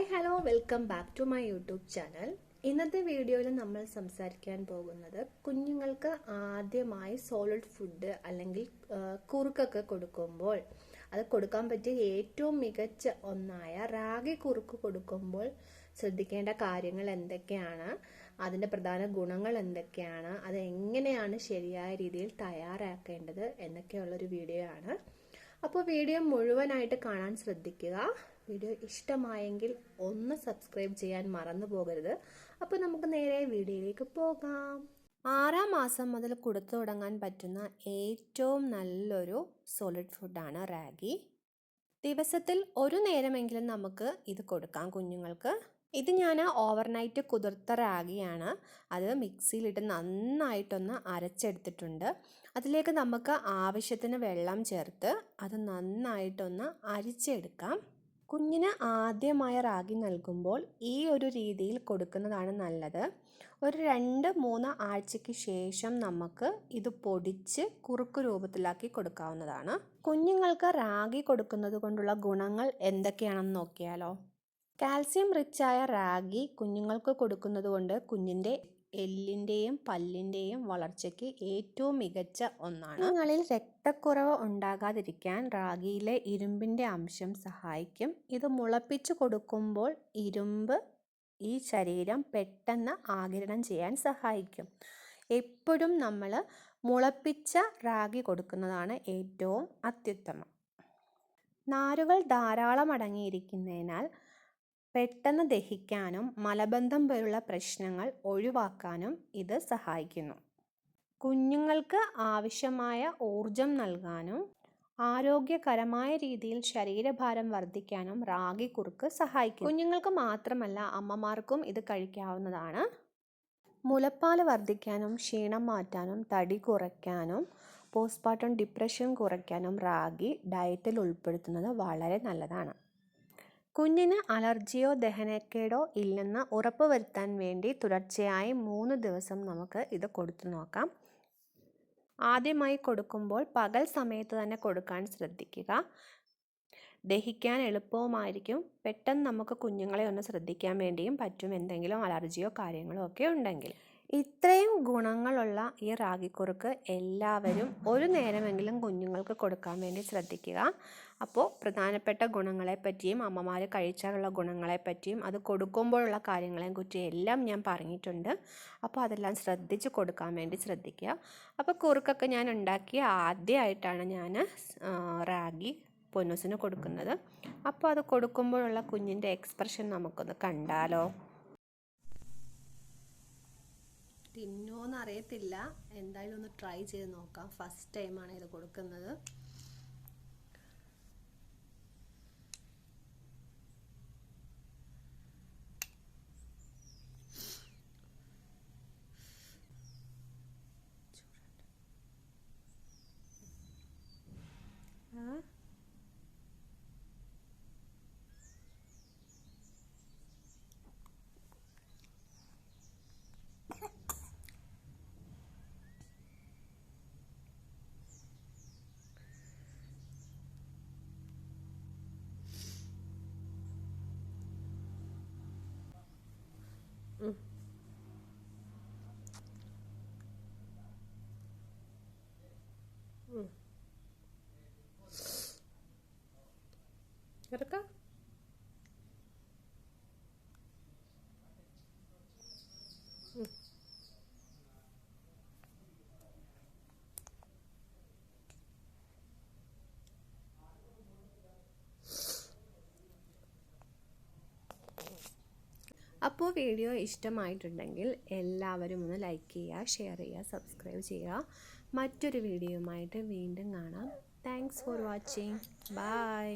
Hi hello welcome back to my YouTube channel. ഇന്നത്തെ വീഡിയോയിൽ നമ്മൾ സംസാരിക്കാൻ പോകുന്നത് കുഞ്ഞുങ്ങൾക്ക് ആദ്യമായി സോളിഡ് ഫുഡ് അല്ലെങ്കിൽ കുറുക്കൊക്കെ കൊടുക്കുമ്പോൾ അത് കൊടുക്കാൻ പറ്റിയ ഏറ്റവും മികച്ച ഒന്നായ റാഗി കുറുക്ക് കൊടുക്കുമ്പോൾ ശ്രദ്ധിക്കേണ്ട കാര്യങ്ങൾ എന്തൊക്കെയാണ്, അതിൻ്റെ പ്രധാന ഗുണങ്ങൾ എന്തൊക്കെയാണ്, അത് എങ്ങനെയാണ് ശരിയായ രീതിയിൽ തയ്യാറാക്കേണ്ടത് എന്നൊക്കെയുള്ളൊരു വീഡിയോ ആണ്. അപ്പോൾ വീഡിയോ മുഴുവനായിട്ട് കാണാൻ ശ്രദ്ധിക്കുക. വീഡിയോ ഇഷ്ടമായെങ്കിൽ ഒന്ന് സബ്സ്ക്രൈബ് ചെയ്യാൻ മറന്നു പോകരുത്. അപ്പോൾ നമുക്ക് നേരെ വീഡിയോയിലേക്ക് പോകാം. 6-ാം മാസം മുതൽ കൊടുത്തു തുടങ്ങാൻ പറ്റുന്ന ഏറ്റവും നല്ലൊരു സോളിഡ് ഫുഡാണ് റാഗി. ദിവസത്തിൽ ഒരു നേരമെങ്കിലും നമുക്ക് ഇത് കൊടുക്കാം കുഞ്ഞുങ്ങൾക്ക്. ഇത് ഞാൻ ഓവർനൈറ്റ് കുതിർത്ത റാഗിയാണ്. അത് മിക്സിയിലിട്ട് നന്നായിട്ടൊന്ന് അരച്ചെടുത്തിട്ടുണ്ട്. അതിലേക്ക് നമുക്ക് ആവശ്യത്തിന് വെള്ളം ചേർത്ത് അത് നന്നായിട്ടൊന്ന് അരിച്ചെടുക്കാം. കുഞ്ഞിന് ആദ്യമായ റാഗി നൽകുമ്പോൾ ഈ ഒരു രീതിയിൽ കൊടുക്കുന്നതാണ് നല്ലത്. ഒരു 2-3 ആഴ്ചയ്ക്ക് ശേഷം നമുക്ക് ഇത് പൊടിച്ച് കുറുക്ക് രൂപത്തിലാക്കി കൊടുക്കാവുന്നതാണ്. കുഞ്ഞുങ്ങൾക്ക് റാഗി കൊടുക്കുന്നത് കൊണ്ടുള്ള ഗുണങ്ങൾ എന്തൊക്കെയാണെന്ന് നോക്കിയാലോ. കാൽസ്യം റിച്ചായ റാഗി കുഞ്ഞുങ്ങൾക്ക് കൊടുക്കുന്നത് കൊണ്ട് കുഞ്ഞിൻ്റെ എല്ലിൻ്റെയും പല്ലിൻ്റെയും വളർച്ചയ്ക്ക് ഏറ്റവും മികച്ച ഒന്നാണ്. കുഞ്ഞുങ്ങളിൽ രക്തക്കുറവ് ഉണ്ടാകാതിരിക്കാൻ റാഗിയിലെ ഇരുമ്പിൻ്റെ അംശം സഹായിക്കും. ഇത് മുളപ്പിച്ച് കൊടുക്കുമ്പോൾ ഇരുമ്പ് ഈ ശരീരം പെട്ടെന്ന് ആഗിരണം ചെയ്യാൻ സഹായിക്കും. എപ്പോഴും നമ്മൾ മുളപ്പിച്ച റാഗി കൊടുക്കുന്നതാണ് ഏറ്റവും അത്യുത്തമം. നാരുകൾ ധാരാളം അടങ്ങിയിരിക്കുന്നതിനാൽ പെട്ടെന്ന് ദഹിക്കാനും മലബന്ധം പോലുള്ള പ്രശ്നങ്ങൾ ഒഴിവാക്കാനും ഇത് സഹായിക്കുന്നു. കുഞ്ഞുങ്ങൾക്ക് ആവശ്യമായ ഊർജം നൽകാനും ആരോഗ്യകരമായ രീതിയിൽ ശരീരഭാരം വർദ്ധിക്കാനും റാഗി കുറുക്ക് സഹായിക്കും. കുഞ്ഞുങ്ങൾക്ക് മാത്രമല്ല അമ്മമാർക്കും ഇത് കഴിക്കാവുന്നതാണ്. മുലപ്പാൽ വർദ്ധിക്കാനും ക്ഷീണം മാറ്റാനും തടി കുറയ്ക്കാനും പോസ്റ്റ്പാർട്ടം ഡിപ്രഷൻ കുറയ്ക്കാനും റാഗി ഡയറ്റിൽ ഉൾപ്പെടുത്തുന്നത് വളരെ നല്ലതാണ്. കുഞ്ഞിന് അലർജിയോ ദഹനക്കേടോ ഇല്ലെന്ന് ഉറപ്പുവരുത്താൻ വേണ്ടി തുടർച്ചയായി 3 ദിവസം നമുക്ക് ഇത് കൊടുത്തു നോക്കാം. ആദ്യമായി കൊടുക്കുമ്പോൾ പകൽ സമയത്ത് തന്നെ കൊടുക്കാൻ ശ്രദ്ധിക്കുക. ദഹിക്കാൻ എളുപ്പവുമായിരിക്കും. പെട്ടെന്ന് നമുക്ക് കുഞ്ഞുങ്ങളെ ഒന്ന് ശ്രദ്ധിക്കാൻ വേണ്ടിയും പറ്റും, എന്തെങ്കിലും അലർജിയോ കാര്യങ്ങളോ ഒക്കെ ഉണ്ടെങ്കിൽ. ഇത്രയും ഗുണങ്ങളുള്ള ഈ റാഗിക്കുറുക്ക് എല്ലാവരും ഒരു നേരമെങ്കിലും കുഞ്ഞുങ്ങൾക്ക് കൊടുക്കാൻ വേണ്ടി ശ്രദ്ധിക്കുക. അപ്പോൾ പ്രധാനപ്പെട്ട ഗുണങ്ങളെപ്പറ്റിയും അമ്മമാർ കഴിച്ചാലുള്ള ഗുണങ്ങളെപ്പറ്റിയും അത് കൊടുക്കുമ്പോഴുള്ള കാര്യങ്ങളെക്കുറിച്ചും എല്ലാം ഞാൻ പറഞ്ഞിട്ടുണ്ട്. അപ്പോൾ അതെല്ലാം ശ്രദ്ധിച്ച് കൊടുക്കാൻ വേണ്ടി ശ്രദ്ധിക്കുക. അപ്പോൾ കുറുക്കൊക്കെ ഞാൻ ഉണ്ടാക്കിയ ആദ്യമായിട്ടാണ് ഞാൻ റാഗി പൊന്നൂസിന് കൊടുക്കുന്നത്. അപ്പോൾ അത് കൊടുക്കുമ്പോഴുള്ള കുഞ്ഞിൻ്റെ എക്സ്പ്രഷൻ നമുക്കൊന്ന് കണ്ടാലോ. തിന്നോന്ന് അറിയത്തില്ല, എന്തായാലും ഒന്ന് ട്രൈ ചെയ്ത് നോക്കാം. ഫസ്റ്റ് ടൈമാണ് ഇത് കൊടുക്കുന്നത്. എടുക്കാം. അപ്പോൾ വീഡിയോ ഇഷ്ടമായിട്ടുണ്ടെങ്കിൽ എല്ലാവരും ഒന്ന് ലൈക്ക് ചെയ്യുക, ഷെയർ ചെയ്യുക, സബ്സ്ക്രൈബ് ചെയ്യുക. മറ്റൊരു വീഡിയോയുമായിട്ട് വീണ്ടും കാണാം. Thanks for watching. ബൈ.